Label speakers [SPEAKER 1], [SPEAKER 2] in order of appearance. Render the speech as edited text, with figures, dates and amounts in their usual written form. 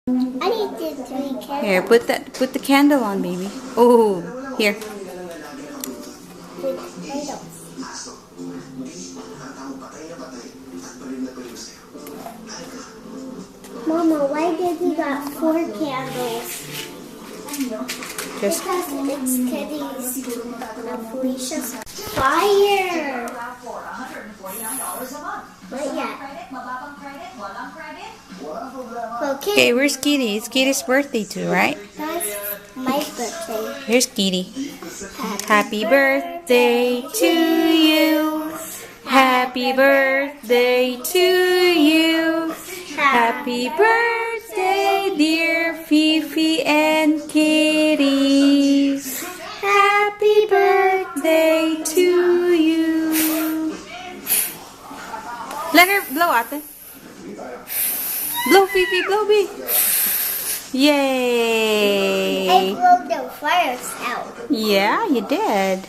[SPEAKER 1] I need to 3 candles.
[SPEAKER 2] Here, put the candle on, baby. Oh, here.
[SPEAKER 1] 3 candles. Mama, why did you got 4 candles?
[SPEAKER 2] Just
[SPEAKER 1] Because it's Kitty's and Felicia's fire. Not yet. Okay.
[SPEAKER 2] okay. Where's Kitty? It's Kitty's birthday too, right?
[SPEAKER 1] That's my birthday.
[SPEAKER 2] Here's Kitty. Happy birthday to you. Happy birthday to you. Happy birthday, dear Fifi and Kitty. Happy birthday to you. Let her blow, ate. Blow, Fifi, blow, Bee.
[SPEAKER 1] I
[SPEAKER 2] Yay!
[SPEAKER 1] blew the fires out.
[SPEAKER 2] Yeah, you did.